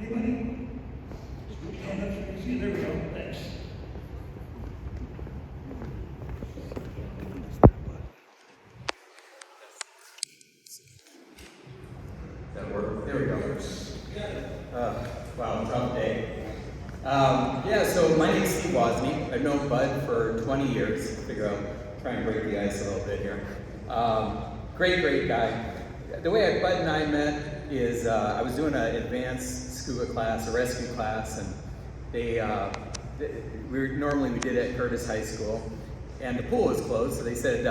Anybody? Hand up so you can see. There we go. Thanks. That work? There we go. Wow, tough day. So my name's Steve Wozni. I've known Bud for 20 years. Figure I'll try and break the ice a little bit here. Great guy. The way Bud and I met is I was doing an advanced scuba class, a rescue class, and we did it at Curtis High School, and the pool was closed. So they said,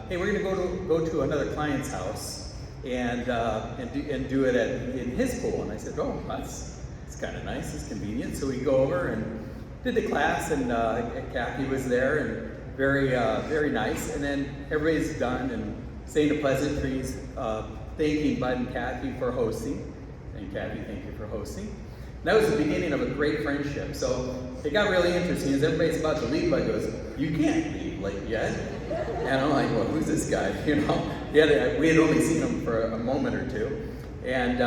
"Hey, we're going to go to another client's house and do it in his pool." And I said, "Oh, that's kind of nice. It's convenient." So we go over and did the class, and Kathy was there, and very nice. And then everybody's done and saying the pleasantries, thanking Bud and Kathy for hosting. And Kathy, thank you for hosting. And that was the beginning of a great friendship. So it got really interesting. As everybody's about to leave, Bud goes, "You can't leave like yet." And I'm like, "Well, who's this guy?" We had only seen him for a moment or two. And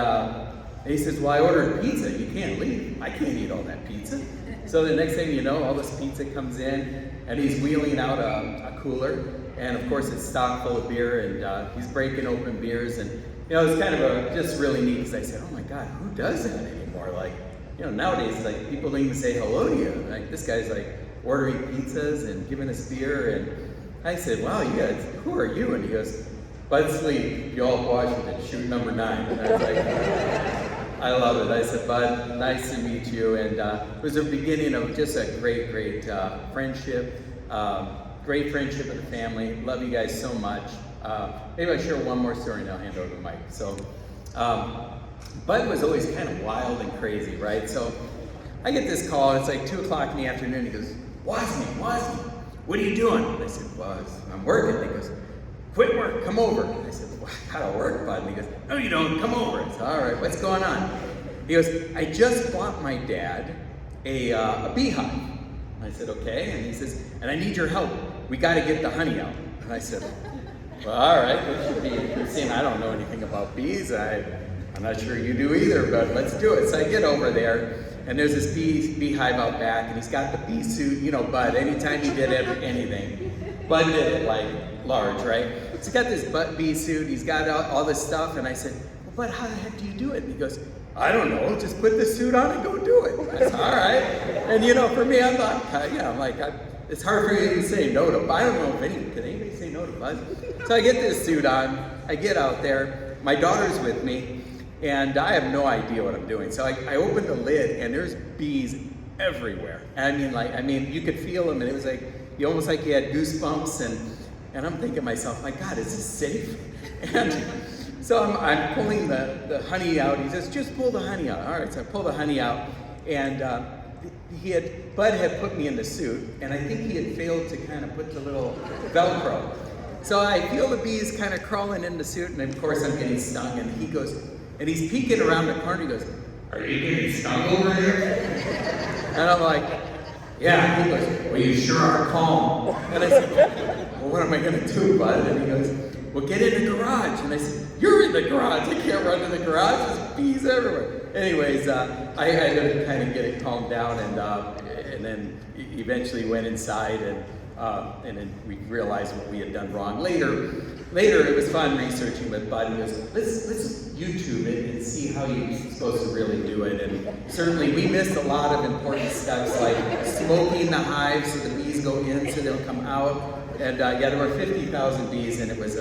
he says, "Well, I ordered pizza. You can't leave. I can't eat all that pizza." So the next thing you know, all this pizza comes in, and he's wheeling out a cooler. And of course, it's stocked full of beer, and he's breaking open beers. And it's kind of just really neat, because I said, "Oh my God, who does that anymore?" Like, nowadays, like, people don't even say hello to you. Like, this guy's like ordering pizzas and giving us beer. And I said, "Wow, you guys, who are you?" And he goes, "Bud Slead, Y'all Washington, shoot number 9. And I was like, I love it. I said, "Bud, nice to meet you." And it was the beginning of just a great friendship. Great friendship with the family. Love you guys so much. Maybe I'll share one more story and I'll hand over the mic. So, Bud was always kind of wild and crazy, right? So I get this call. It's like 2 o'clock in the afternoon. He goes, Wozni, what are you doing?" And I said, "Well, I'm working." And he goes, "Quit work, come over." And I said, "Well, I gotta work, Bud." And he goes, "No, you don't, come over." I said, "All right, what's going on?" He goes, "I just bought my dad a beehive." And I said, "Okay." And he says, "And I need your help. We gotta get the honey out." And I said, "Well, all right, that should be interesting. I don't know anything about bees. I'm not sure you do either, but let's do it." So I get over there, and there's this beehive out back, and he's got the bee suit. Bud, anytime he did anything, Bud did it like large, right? So he's got this bee suit, he's got all this stuff, and I said, "Well, Bud, how the heck do you do it?" And he goes, "I don't know, just put the suit on and go do it." I said, "All right." And for me, I'm like, it's hard for me to say no to Bud. I don't know if anybody say no to Bud. So I get this suit on, I get out there, my daughter's with me, and I have no idea what I'm doing. So I opened the lid, and there's bees everywhere. I mean, you could feel them, and it was like, almost like you had goosebumps, and I'm thinking to myself, my God, is this safe? And so I'm pulling the honey out. He says, "Just pull the honey out." All right, so I pull the honey out, and Bud had put me in the suit, and I think he had failed to kind of put the little Velcro. So I feel the bees kind of crawling in the suit, and of course I'm getting stung, and he goes, and he's peeking around the corner, he goes, "Are you getting stung over here?" And I'm like, "Yeah." He goes, "Well, you sure are calm." And I said, "Well, what am I gonna do, Bud?" And he goes, "Well, get in the garage." And I said, "You're in the garage. I can't run in the garage. There's bees everywhere." Anyways, I had to kind of get it calmed down, and then eventually went inside, and then we realized what we had done wrong. Later, it was fun researching with Bud. He goes, let's YouTube it and see how you're supposed to really do it. And certainly we missed a lot of important steps, like smoking the hive so the bees go in so they'll come out. And there were 50,000 bees, and it was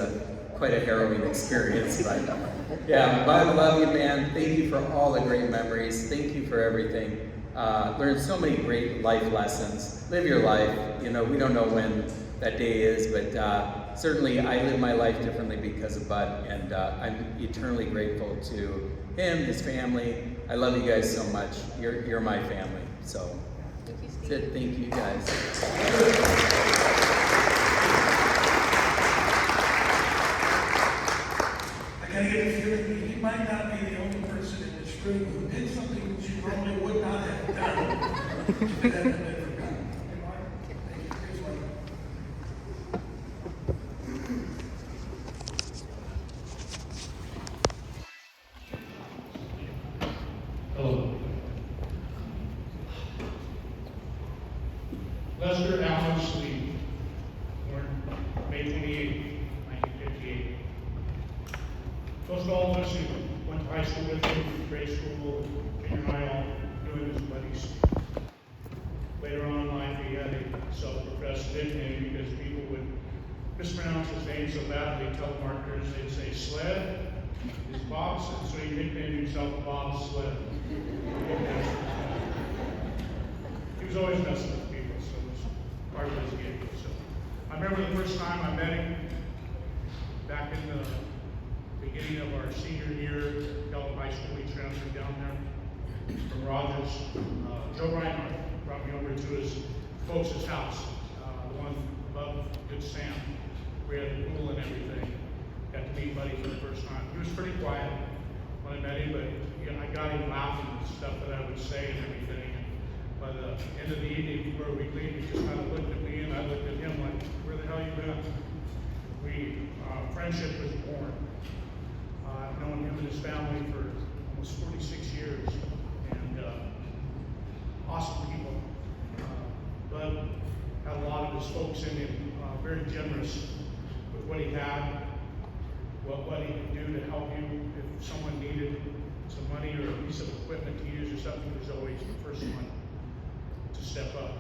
quite a harrowing experience. But yeah, Bud, I love you, man. Thank you for all the great memories. Thank you for everything. Learned so many great life lessons. Live your life. We don't know when that day is, but certainly I live my life differently because of Bud, and I'm eternally grateful to him, his family. I love you guys so much. You're my family. So thank you guys. I gotta get a feeling that he might not be the only person in this room who did something that you normally would not have done. Hello. Lester Allen Slead, born May 28, 1958. Most all of us who went to high school with him, grade school, junior high, all knew him as buddies. Later on in life, he had a self-professed nickname because people would mispronounce his name so badly, telemarketers, they'd say Sled is Bob's, and so he nicknamed himself Bob Sled. He was always messing with people, so it was part of his gig. So I remember the first time I met him back in the beginning of our senior year, Gallup High School. We transferred down there from Rogers. Joe Reinhardt brought me over to his folks' house, the one above Good Sam. We had a pool and everything. Got to meet Buddy for the first time. He was pretty quiet when I met him, but I got him laughing at stuff that I would say and everything. And by the end of the evening, before we leave, he just kind of looked at me and I looked at him like, where the hell you been? Friendship was born. I've known him and his family for almost 46 years, and awesome people. Bud had a lot of his folks in him, very generous with what he had, what he could do to help you. If someone needed some money or a piece of equipment to use or something, he was always the first one to step up.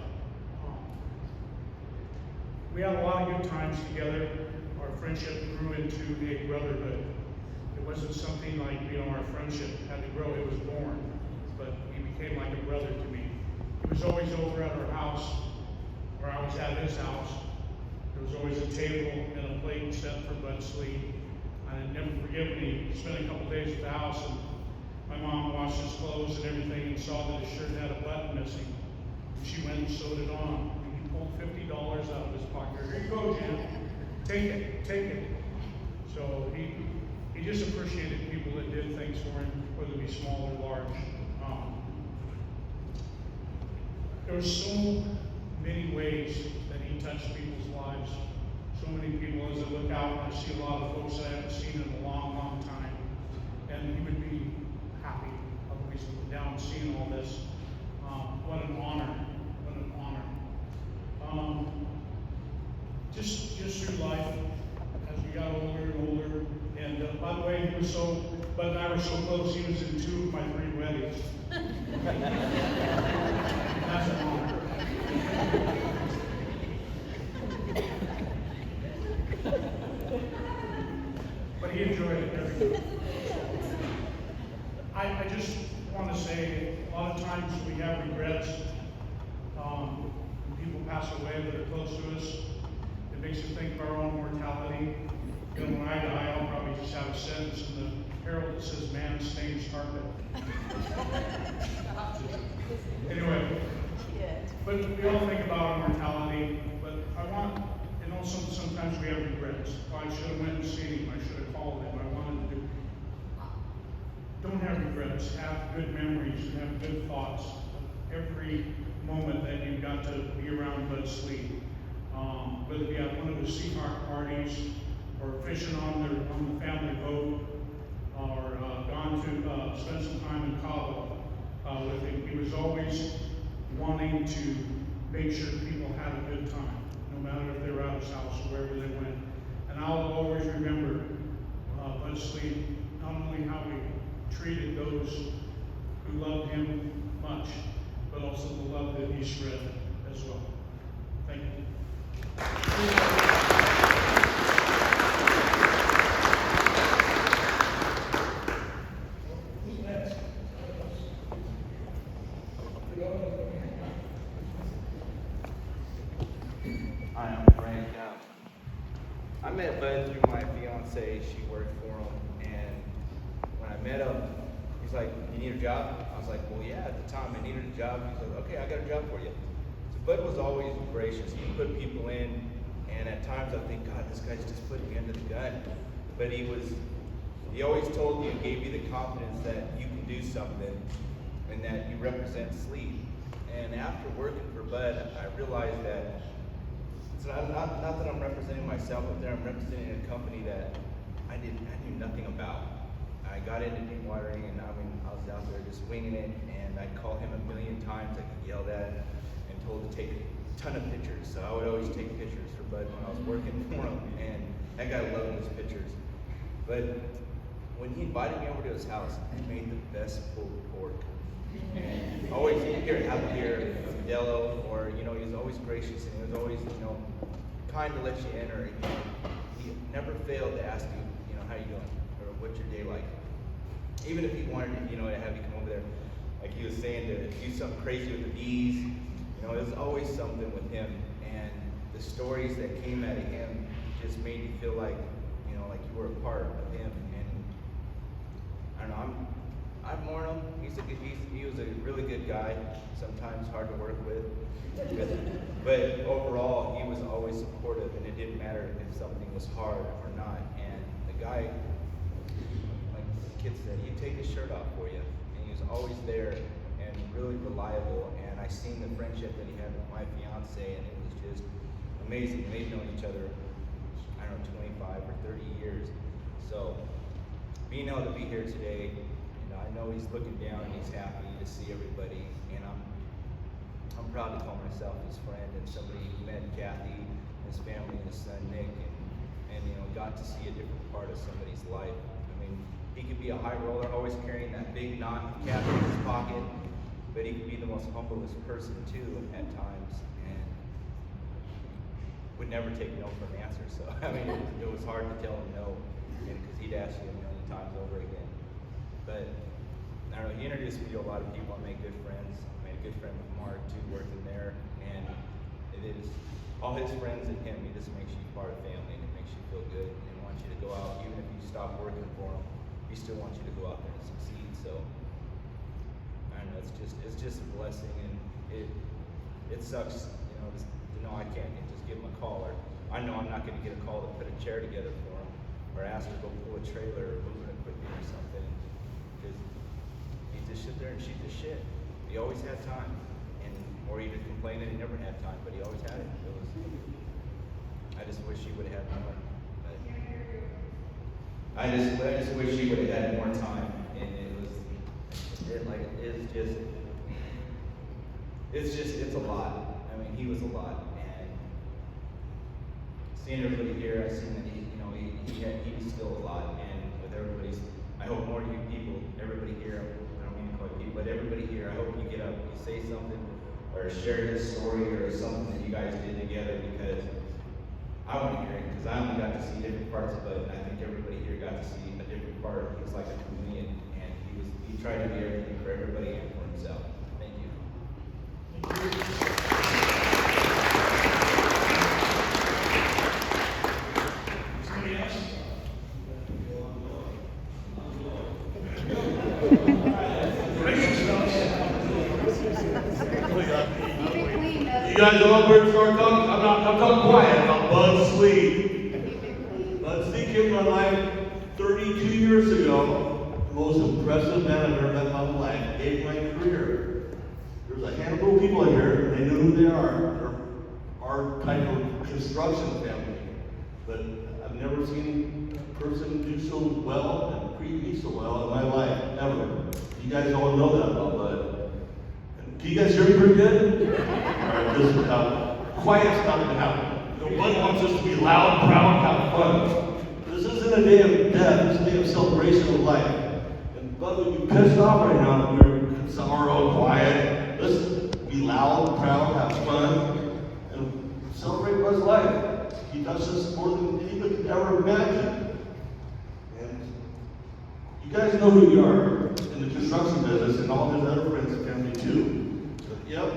We had a lot of good times together. Our friendship grew into a brotherhood. It wasn't something like, our friendship had to grow, it was born, but he became like a brother to me. He was always over at our house, or I was at his house. There was always a table and a plate set for Bud Slead. I never forget when he spent a couple days at the house and my mom washed his clothes and everything and saw that his shirt had a button missing. And she went and sewed it on. And he pulled $50 out of his pocket. Here you go, Jim. Take it. So he just appreciated people that did things for him, whether it be small or large. There were so many ways that he touched people's lives. So many people, as I look out, I see a lot of folks that I haven't seen in a long, long time. And he would be happy, always looking down, seeing all this. What an honor. What an honor. Just through life, as we got older and older. And by the way, Bud and I were so close, he was in 2 of my 3 weddings. That's an honor. But he enjoyed it every. I just want to say, a lot of times we have regrets. When people pass away that are close to us, it makes us think of our own mortality. When I die, I'll probably just have a sentence in the herald that says, "Man stains carpet." Anyway, but we all think about our mortality. But I want, sometimes we have regrets. Well, I should have went and seen him. I should have called him. I wanted to do. Don't have regrets. Have good memories. Have good thoughts. Every moment that you've got to be around Bud Slead. Whether it be at one of the Seahawk parties, or fishing on the family boat, or gone to spend some time in Cabo with him. He was always wanting to make sure people had a good time, no matter if they were at his house or wherever they went. And I'll always remember Bud Slead, not only how he treated those who loved him much, but also the love that he spread as well. Thank you. Hi, I'm Frank. I met Bud through my fiance. She worked for him, and when I met him, he's like, "You need a job?" I was like, "Well, yeah." At the time, I needed a job. He's like, "Okay, I got a job for you." So Bud was always gracious. He put people in, and at times I think, God, this guy's just putting me under the gun. But he always told you and gave you the confidence that you can do something, and that you represent Slead. And after working for Bud, I realized that it's not that I'm representing myself up there. I'm representing a company that I knew nothing about. I got into dewatering, and I was out there just winging it, and I'd call him a million times. I get yelled at and told to take a ton of pictures, so I would always take pictures for Bud when I was working for him, and that guy loved his pictures. But when he invited me over to his house, he made the best pulled pork. And always, here, have a beer, a Modelo, or, you know, he was always gracious, and he was always, you know, kind to let you in, or, you know, he never failed to ask you, you know, how you doing, or what's your day like. Even if he wanted, you know, to have you come over there, like he was saying, to do something crazy with the bees, you know, it was always something with him, and the stories that came out of him just made you feel like, you know, like you were a part of him. And I don't know, I've known him. He was a really good guy. Sometimes hard to work with, but overall he was always supportive, and it didn't matter if something was hard or not. And the guy, like the kid said, he'd take his shirt off for you, and he was always there and really reliable. And I seen the friendship that he had with my fiance, and it was just amazing. They've known each other, I don't know, 25 or 30 years. So being able to be here today, you know, I know he's looking down and he's happy to see everybody, and I'm proud to call myself his friend and somebody who met Kathy, his family, and his son Nick, and you know, got to see a different part of somebody's life. I mean, he could be a high roller, always carrying that big knot of Kathy in his pocket, but he could be the most humblest person too at times, and would never take no for an answer. So I mean, it was hard to tell him no, because he'd ask you a million times over again. But I don't know, he introduced me to a lot of people. I made good friends. I made a good friend with Mark too, working there, and it is all his friends and him. He just makes you part of family, and it makes you feel good, and wants you to go out, even if you stop working for him, he still wants you to go out there and succeed. So I don't know, it's just a blessing, and it sucks, you know, just to know I can't just give him a call, or I know I'm not going to get a call to put a chair together for him, or ask him to go pull a trailer or move an equipment or something, because he just sit there and shoot the shit. He always had time, and or he would complain that he never had time, but he always had it. I just wish he would have had more. But I just wish he would have had more time, and it's a lot. I mean, he was a lot, and seeing everybody here, I seen that he's still a lot, and with everybody's, I hope more of you people, everybody here, I don't mean to call you people, but everybody here, I hope you get up, you say something, or share his story, or something that you guys did together, because I want to hear it, because I only got to see different parts of it, and I think everybody here got to see a different part. He was like a chameleon, and he tried to be everything for everybody and for himself. Thank you. Somebody else? You guys all heard me start talking? I'm talking quiet about Bud Slead. Bud Slead came to my life 32 years ago. The most impressive man I've ever met in my life. Gave my career. There's a handful of people here, and they know who they are. They're our type of construction family. But I've never seen a person do so well and treat me so well in my life, ever. You guys all know that about Bud. Can you guys hear me pretty good? Alright, this is quiet's not gonna happen. You know, Bud wants us to be loud, proud, have fun. This isn't a day of death, it's a day of celebration of life. And Bud would be pissed off right now if we were sorrow, quiet. Let's be loud, proud, have fun, and celebrate Bud's life. He touched us more than anybody could ever imagine. And you guys know who you are in the construction business, and all his other friends and family too. Yep,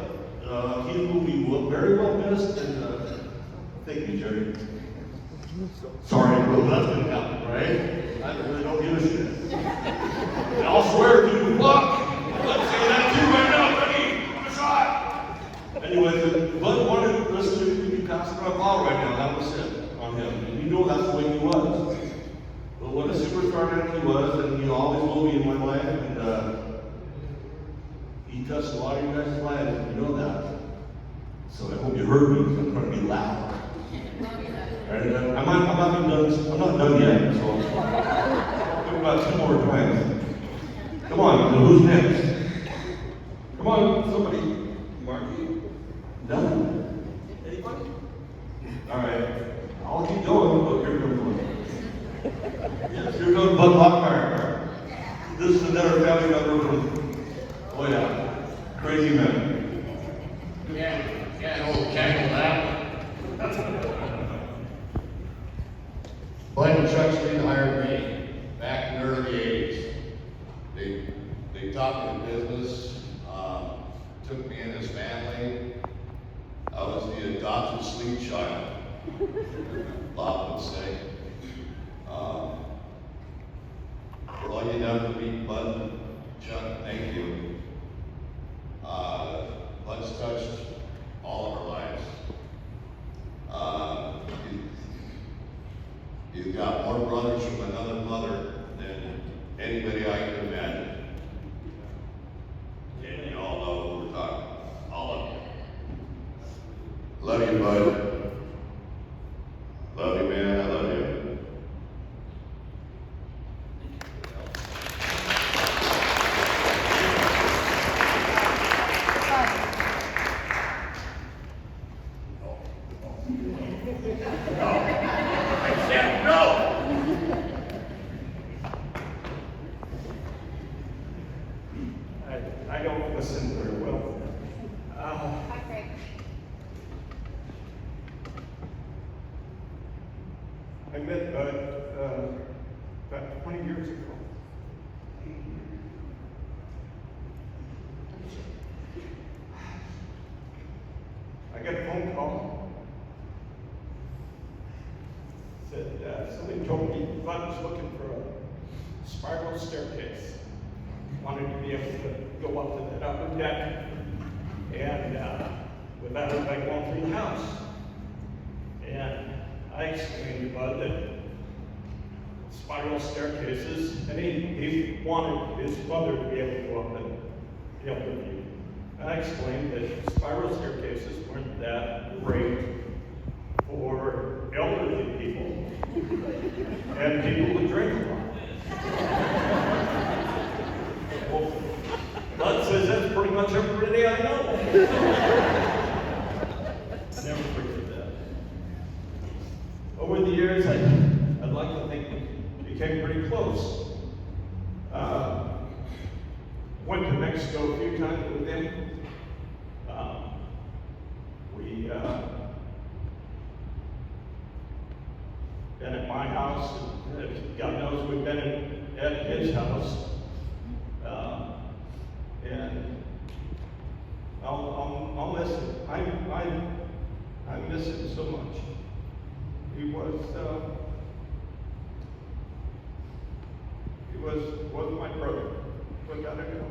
he will be very well missed, and thank you, Jerry. Sorry, well, that's gonna happen, right? I really don't give a shit. And I'll swear to you, fuck! Let's say that too right now, ready? Give a shot! Anyway, Bud wanted us to be passing our ball right now, that was it on him. And you know that's the way he was. But what a superstar he was, and he always will be in my life, and he touched a lot of you guys' lives, and you know that. So I hope you heard me, because I'm trying to be loud. Right, I'm not done yet, so I've about 2 more times. Come on, who's next? Come on, somebody. Marky? Done? funny? All right, I'll keep going, but here comes one. Yes, here comes Bud Lockhart. This is another family member from, oh yeah, Crazy Men. Can't overtangle that. Bud and Chuck Slead hired me back in the early 80s. They taught me the business, took me in as family. I was the adopted Slead child, Bob would say. For all you done for me, Bud, Chuck, thank you. Bud's touched all of our lives. He's got more brothers from another mother than anybody I can imagine. And you all know who we're talking about. All of you. Love you, Bud. Love you, man. I love you. I don't listen very well. I met Bud about 20 years ago. I got a phone call. Said somebody told me Bud was looking for a spiral staircase. Wanted to be able to go up to that upper deck and without everybody going through the house. And I explained to Bud that spiral staircases, and he wanted his mother to be able to go up and be able to view. And I explained that spiral staircases weren't that great for elderly people and people who drink a lot. Well, Bud says that's pretty much everybody I know. Never forget that. Over the years, I'd like to think we became pretty close. Went to Mexico a few times with him. Been at my house, and God knows we've been at his house. And I'll miss him. I miss him so much. He was my brother. But gotta go.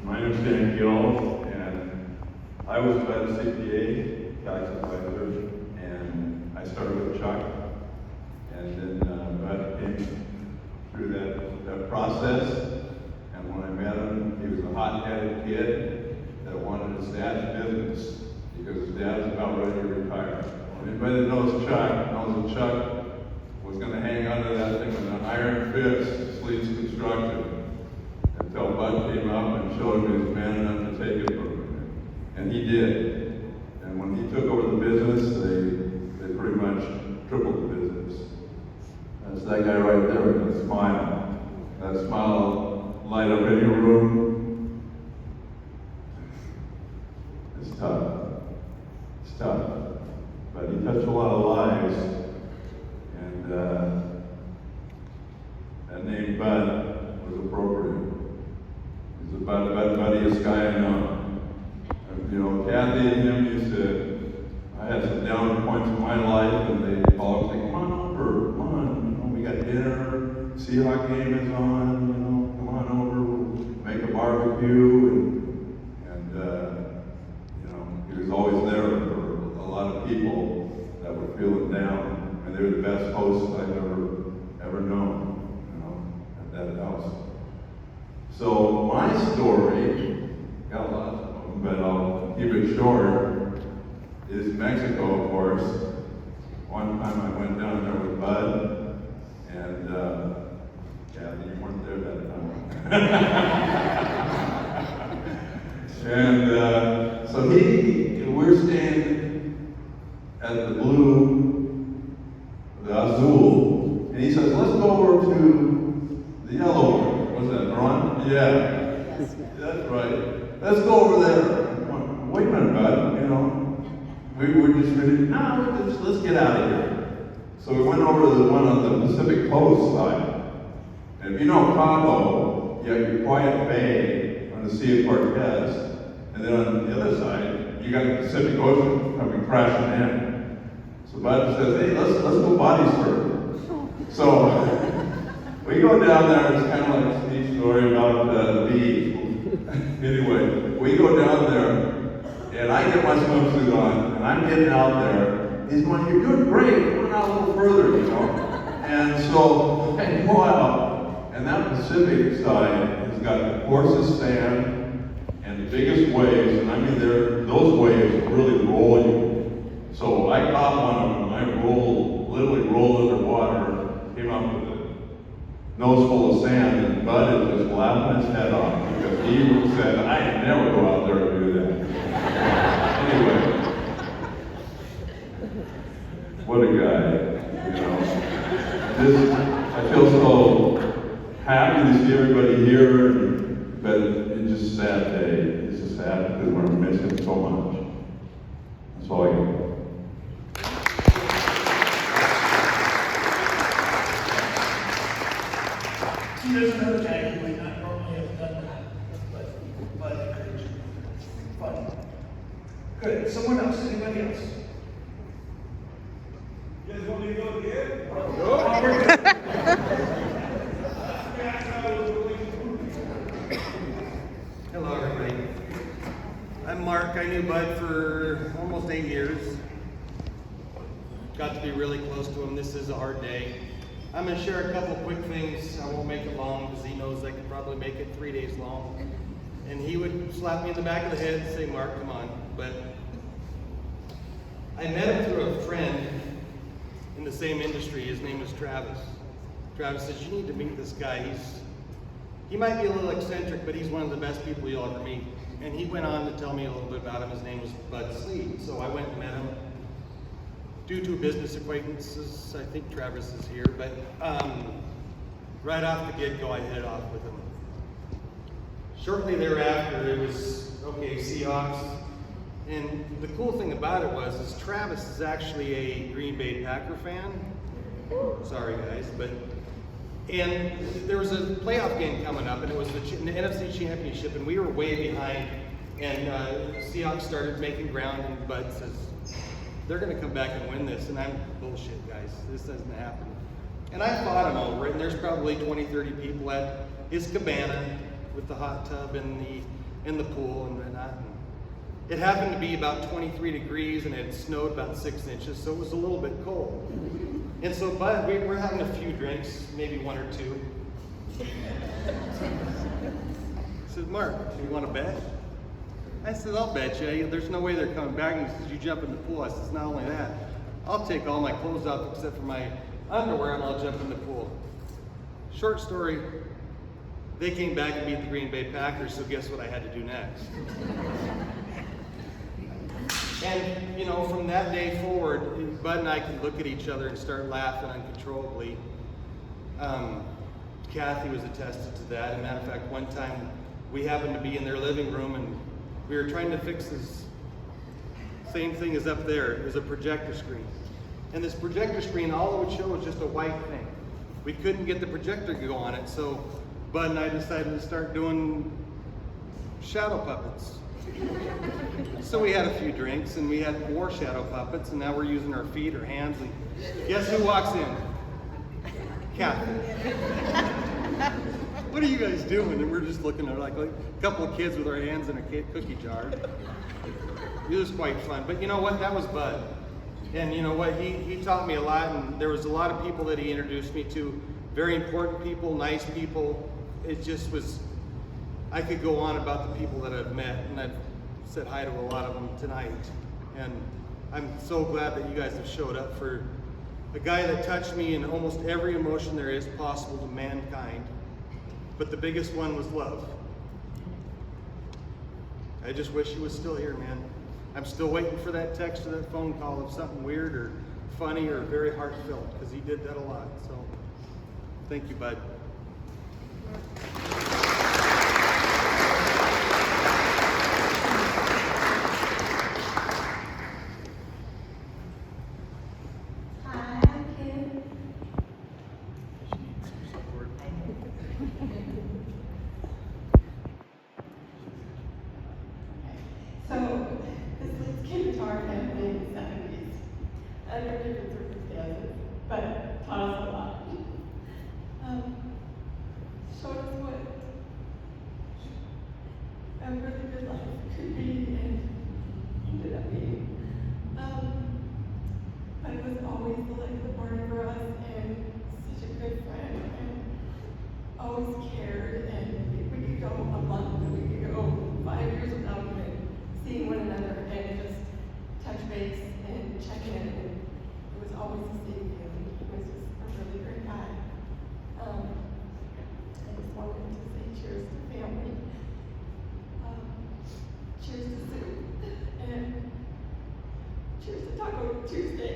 My name is Dan Gill, and I was by the CPA, tax advisor, and I started with Chuck, and then Bud came through that process, and when I met him, he was a hot-headed kid that wanted his dad's business, because his dad was about ready to retire. Anybody that knows that Chuck was going to hang onto that thing with an iron fist, Slead's Construction, until Bud came up and showed him he was man enough to take it from him. And he did. And when he took over the business, they pretty much tripled the business. That's that guy right there with that smile. That smile light up any room. It's tough. It's tough. But he touched a lot of lives. And that name Bud was appropriate. He's the buddiest guy I know. And, you know, Kathy and him used to, I had some down points in my life, and they all say, come on over, come on, you know, we got dinner, Seahawk game is on, you know, come on over, we'll make a barbecue, and you know, he was always there for a lot of people that were feeling down, and they were the best hosts I've ever known, you know, at that house. So my story, got a lot of them, but I'll keep it short, is Mexico, of course. One time I went down there with Bud, and And so we're staying at the Azul, and he says, let's go over to the yellow one. What's that, Ron? Yeah. That's right. Let's go over there. Wait a minute, bud, you know. We were just ready, let's get out of here. So we went over to the one on the Pacific Coast side. And if you know Cabo, you have your quiet bay on the Sea of Cortez. And then on the other side, you got the Pacific Ocean coming crashing in. So Bud says, hey, let's go body surf. So we go down there, it's kind of like Steve's story about the bees. Anyway, we go down there, and I get my swimsuit on, and I'm getting out there. He's going, you're doing great, going out a little further, you know. And so I go out, and that Pacific side has got the coarsest sand and the biggest waves, and I mean, those waves really roll you. So I caught one of them, and I literally rolled underwater, came up with a nose full of sand, and Bud is just laughing his head off because he said, I never go out there and do that. Anyway, what a guy, you know. I feel so happy to see everybody here, but it's just a sad day. It's just sad because we're missing so much. That's all I got. See, there's another guy who might not normally have done that, but encourage him. Fun. Good. Someone else? Anybody else? You guys want me to go again? Oh, we're good. Hello, everybody. I'm Mark. I knew Bud for almost 8 years. Got to be really close to him. This is a hard day. I'm going to share a couple quick things. I won't make it long because he knows I could probably make it 3 days long. And he would slap me in the back of the head and say, Mark, come on. But I met him through a friend in the same industry. His name is Travis. Travis says, you need to meet this guy. He might be a little eccentric, but he's one of the best people you'll ever meet. And he went on to tell me a little bit about him. His name was Bud Slead. So I went and met him. Due to business acquaintances, I think Travis is here, but right off the get-go, I hit it off with him. Shortly thereafter, it was, okay, Seahawks. And the cool thing about it is Travis is actually a Green Bay Packer fan. Sorry, guys, and there was a playoff game coming up, and it was the NFC Championship, and we were way behind, and Seahawks started making ground, and Bud says, they're going to come back and win this, and I'm, bullshit, guys, this doesn't happen. And I fought him over it, and there's probably 20, 30 people at his cabana with the hot tub and the pool and whatnot. It happened to be about 23 degrees, and it had snowed about 6 inches, so it was a little bit cold. And so Bud, we were having a few drinks, maybe 1 or 2. He said, Mark, do you want to bet? I said, I'll bet you. There's no way they're coming back. And he says, you jump in the pool. I says, not only that, I'll take all my clothes off except for my underwear, and I'll jump in the pool. Short story, they came back and beat the Green Bay Packers, so guess what I had to do next? And, you know, from that day forward, Bud and I could look at each other and start laughing uncontrollably. Kathy was attested to that. As a matter of fact, one time we happened to be in their living room, and we were trying to fix this same thing as up there. It was a projector screen. And this projector screen, all it would show was just a white thing. We couldn't get the projector to go on it, so Bud and I decided to start doing shadow puppets. So we had a few drinks, and we had more shadow puppets, and now we're using our feet or hands. And guess who walks in? Kathy. What are you guys doing? And we're just looking at like a couple of kids with our hands in a cookie jar. It was quite fun. But you know what? That was Bud. And you know what? He taught me a lot, and there was a lot of people that he introduced me to. Very important people, nice people. It just was, I could go on about the people that I've met, and I've said hi to a lot of them tonight. And I'm so glad that you guys have showed up for a guy that touched me in almost every emotion there is possible to mankind. but the biggest one was love. I just wish he was still here, man. I'm still waiting for that text or that phone call of something weird or funny or very heartfelt, because he did that a lot. So, thank you, Bud. Hi, I'm Kim. So, this is Kim and Tar family in the 70s, under different circumstances, but taught us a lot. Showed us what a really good life could be and ended up being. But it was always the life of the party for us and such a good friend and always cared, and we could go a month and we could go 5 years without even seeing one another and just touch base and check in, and it was always the same feeling. He was just a really great guy. I just wanted to say cheers to family. Cheers to soup. And cheers to Taco Tuesday.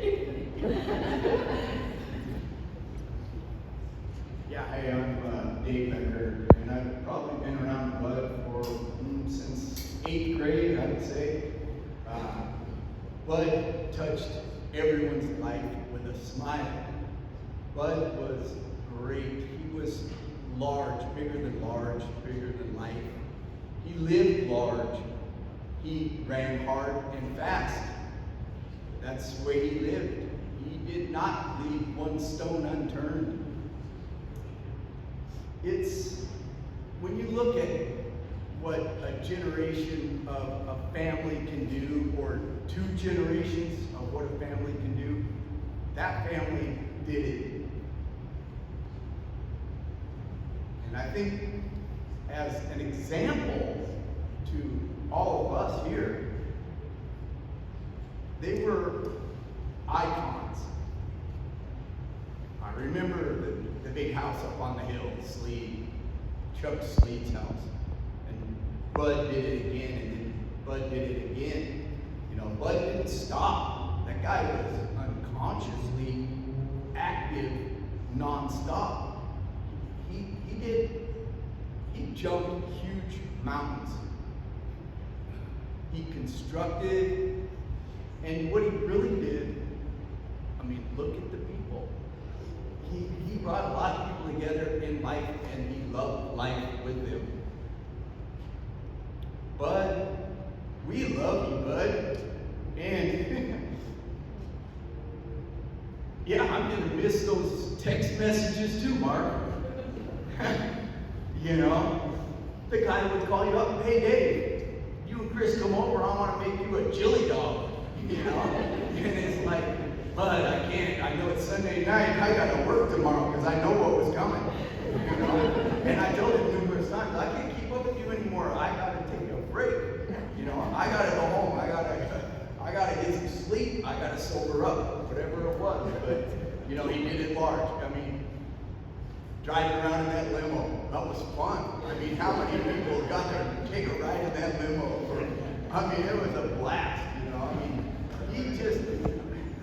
Yeah, hey, I'm Dave Becker, and I've probably been around Bud for since 8th grade, I would say. Bud touched everyone's life with a smile. Bud was great. He was large, bigger than life. He lived large. He ran hard and fast. That's the way he lived. He did not leave one stone unturned. It's, when you look at what a generation of a family can do, or 2 generations of what a family can do, that family did it. And I think as an example to all of us here, they were icons. I remember the big house up on the hill, Slead, Chuck Slead's house. And Bud did it again, and then Bud did it again. You know, Bud didn't stop. That guy was unconsciously active nonstop. He jumped huge mountains. He constructed, and what he really did, I mean, look at the people. He brought a lot of people together in life, and he loved life with them. Bud, we love you, Bud. And yeah, I'm gonna miss those text messages too, Mark. You know, the guy would call you up, hey Dave, you and Chris come over, I wanna make you a chili dog. You know, and it's like, Bud, I can't. I know it's Sunday night. I gotta work tomorrow because I know what was coming. You know, and I told him numerous times, I can't keep up with you anymore. I gotta take a break. You know, I gotta go home. I gotta get some sleep. I gotta sober up, whatever it was. But you know, he did it large. I mean, driving around in that limo, that was fun. I mean, how many people got to take a ride in that limo? I mean, it was a blast. You know, I mean, he just.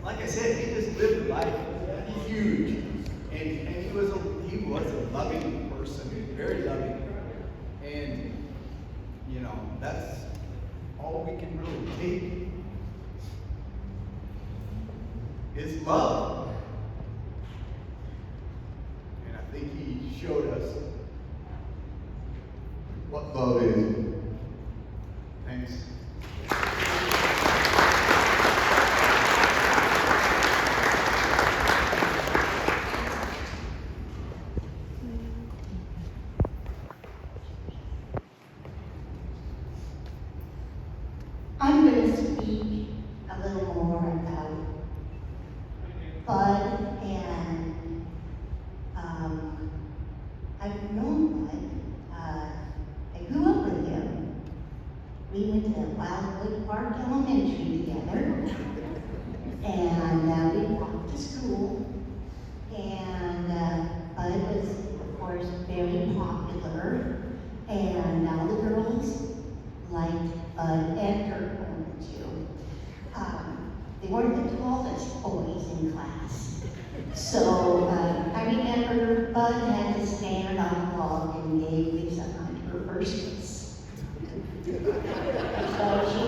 Like I said, he just lived life huge, and he was a loving person, very loving, and you know, that's all we can really take is love, and I think he showed us what love is. Thanks. I'm going to speak a little more about Bud, and I've known Bud. I grew up with him. We went to Wildwood Park Elementary together, and we walked to school, and Bud was, of course, very popular. So I remember Bud had to stand on a log and gave Lisa Hunt her first kiss. So she,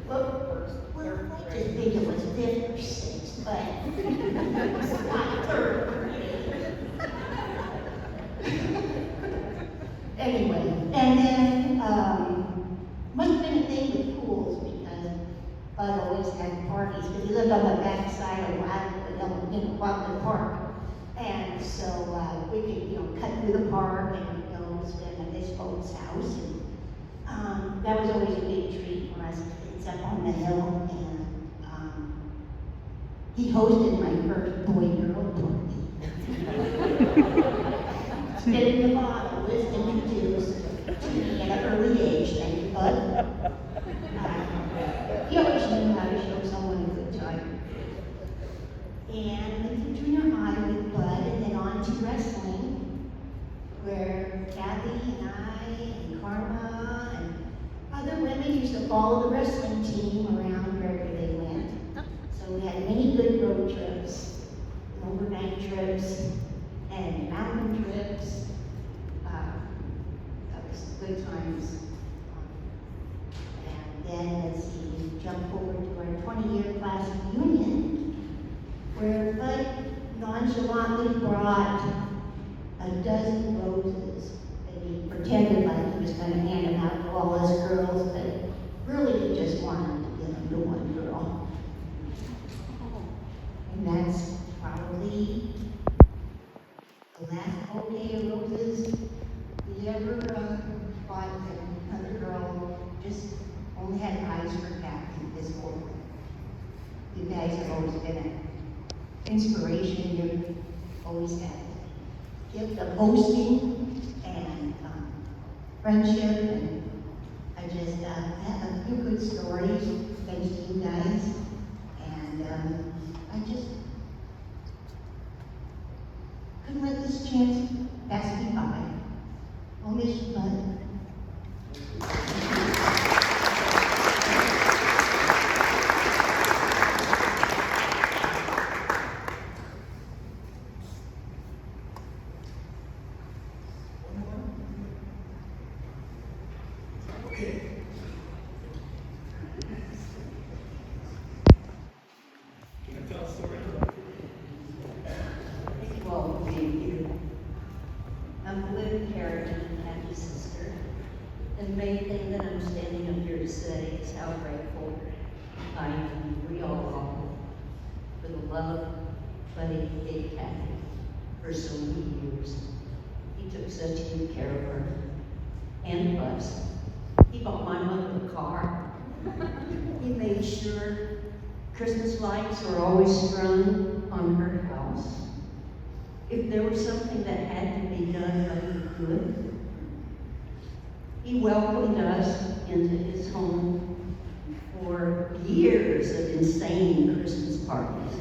well, I just think it was fifth or sixth, but not third or eighth. Anyway, and then must have been a thing with pools because Bud always had parties because he lived on the back side of Wildwood Park. And so we could, cut through the park and go spend at his folks' house. And that was always a big treat for us kids up on the hill. And he hosted my first boy-girl party. Spinning the bottle was introduced to me at an early age, thank you, Bud. He always knew how to show someone a good time. And went through junior high with Bud, and then on to wrestling, where Kathy and I and Karma and other women used to follow the wrestling team around wherever they went. So we had many good road trips, overnight trips, and mountain trips. That was good times. And then, let's see, we jump forward to our 20-year class reunion, where Bud nonchalantly brought a dozen roses, and he pretended like he was going to hand them out to all his girls, but really he just wanted to give them to one girl. And that's probably the last bouquet of roses we ever bought another girl. Just only had eyes for Kathy this whole thing. You guys have always been an inspiration. You've always had the gift of hosting and friendship. And I just have a few good stories thanks to you guys. And I just couldn't let this chance pass me by. I'll miss you, Bud. Okay. Can I tell a story? Thank you all for being here. I'm Lynn Carrington, and Kathy's sister. And the main thing that I'm standing up here to say is how grateful I am, we all are, for the love Buddy gave Kathy for so many years. He took such good care of her and us. He bought my mother a car. He made sure Christmas lights were always strung on her house. If there was something that had to be done, Buddy would do it. He welcomed us into his home for years of insane Christmas parties,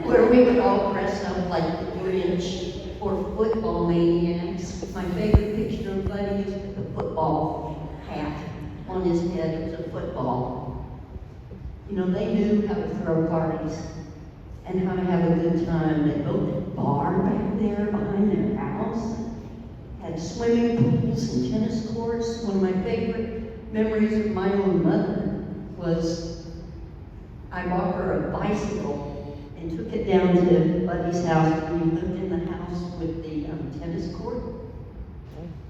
where we would all dress up like the Grinch or football maniacs. My favorite picture of Buddy is with the football hat on his head. It was a football. You know, they knew how to throw parties and how to have a good time. They built a bar back there behind their house, had swimming pools and tennis courts. One of my favorite memories of my own mother was I bought her a bicycle and took it down to Buddy's house. We lived in the house with the tennis court.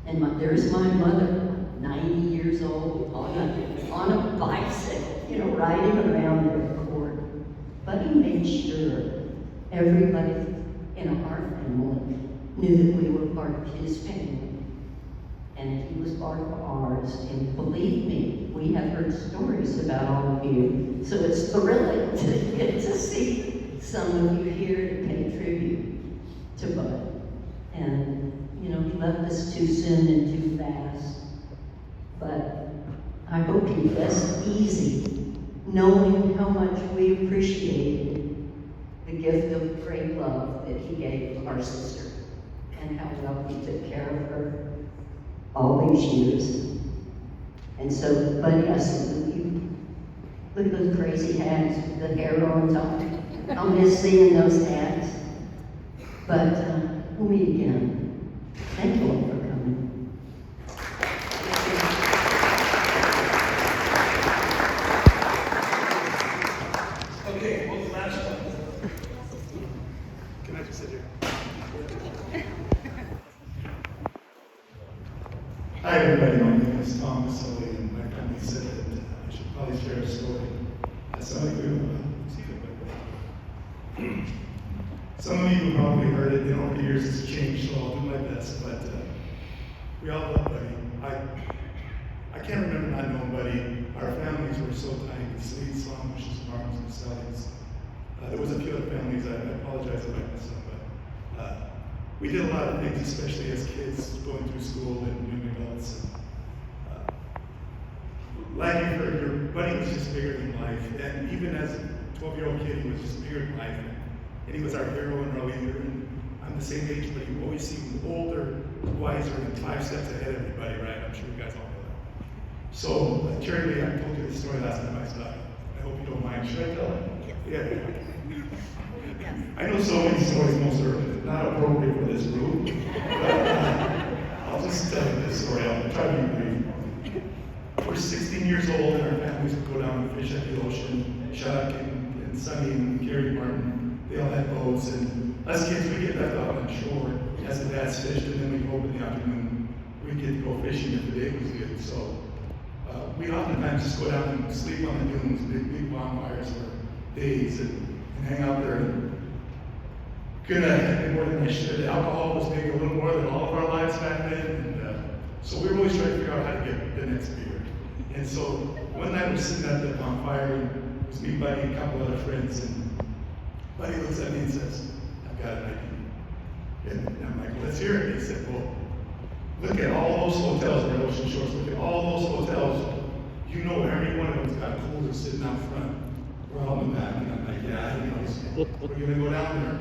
And there's my mother, 90 years old, on a bicycle, you know, riding around their court. Buddy made sure everybody in our family knew that we were part of his family. And he was part of ours. And believe me, we have heard stories about all of you. So it's thrilling to get to see some of you here to pay tribute to Bud. And, you know, he left us too soon and too fast. But I hope he rests easy, knowing how much we appreciated the gift of great love that he gave our sister, and how well he took care of her all these years. And so, Buddy, I salute you. Look at those crazy hats with the hair on top. I'll miss seeing those hats. But we'll meet again. Thank you all for coming. Okay, what's the last one? Can I just sit here? Hi everybody, my name is Thomas Sully, and my family said that I should probably share a story. Some of you have probably heard it, over the years it's changed, so I'll do my best, but we all love Buddy. I can't remember not knowing Buddy. Our families were so tight, the Slead, Slamish's, Marms, and Sellings. There was a few other families, I apologize if I missed some, but we did a lot of things, especially as kids going through school and young adults. Like you heard, your Buddy was just bigger than life, and even as a 12-year-old kid, he was just bigger than life, and he was our hero and our leader. And I'm the same age, but you always seemed older, wiser, and 5 steps ahead of everybody, right? I'm sure you guys all know that. So, Cherry Lee, I told you this story last time I saw you. I hope you don't mind. Should I tell it? Yeah. I know so many stories, most are not appropriate for this group, but I'll just tell you this story. I'll try to be brief. We're 16 years old, and our families would go down and fish at the ocean. Chuck and Sonny and Gary Martin, they all had boats, and us kids, we get left out on shore as the dads fished, and then we go up in the afternoon. We get to go fishing if the day was good. So we oftentimes just go down and sleep on the dunes, big bonfires for days, and hang out there. Couldn't have been more than I should. The alcohol was maybe a little more than all of our lives back then, and so we were always trying to figure out how to get the next beer. And so one night we're sitting at the bonfire, and it was me, Buddy, and a couple other friends, and Buddy looks at me and says, "I've got an idea." And I'm like, "Let's hear it." He said, "Well, look at all those hotels in Ocean Shores. Look at all those hotels. You know every one of them's got a cooler sitting out front. We're all in the back." And I'm like, "Yeah, he knows. We're gonna go down there.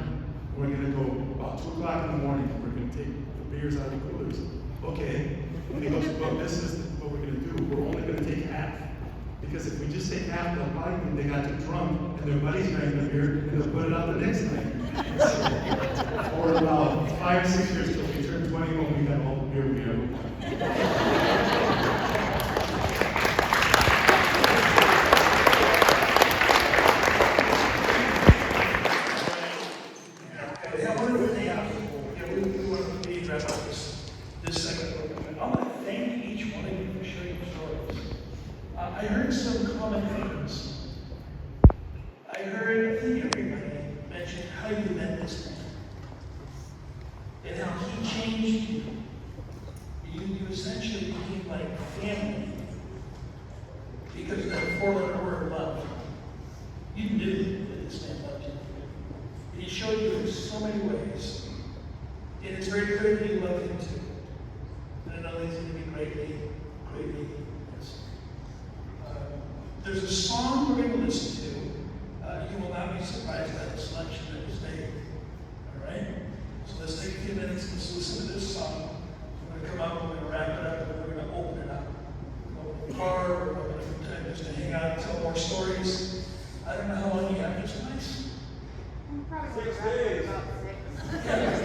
We're gonna go about 2 o'clock in the morning. We're gonna take the beers out of the coolers." Okay. And he goes, "Well, this is what we're gonna do. We're only gonna take half. Because if we just take half, they'll probably think they got too drunk and their buddies drank the beer and they'll put it out the next night." So, for about 5 or 6 years till we turned 21, we had all the beer we ever wanted. This segment, I want to thank each one of you for sharing your stories. I heard some common themes. I think everybody mentioned how you met this man and how he changed you. You essentially became like family because of that 4-letter word, love. You knew that this man loved you. He showed you in so many ways. And it's very clear that you love him too. And I know he's going to be greatly missed. There's a song we're going to listen to. You will not be surprised by the selection that was made. All right? So let's take a few minutes and just listen to this song. We're going to come up, we're going to wrap it up, and then we're going to open it up. We're going to go to the car, we're going to have some time just to hang out and tell more stories. I don't know how long you have, just nice. Probably 6 days. About 6.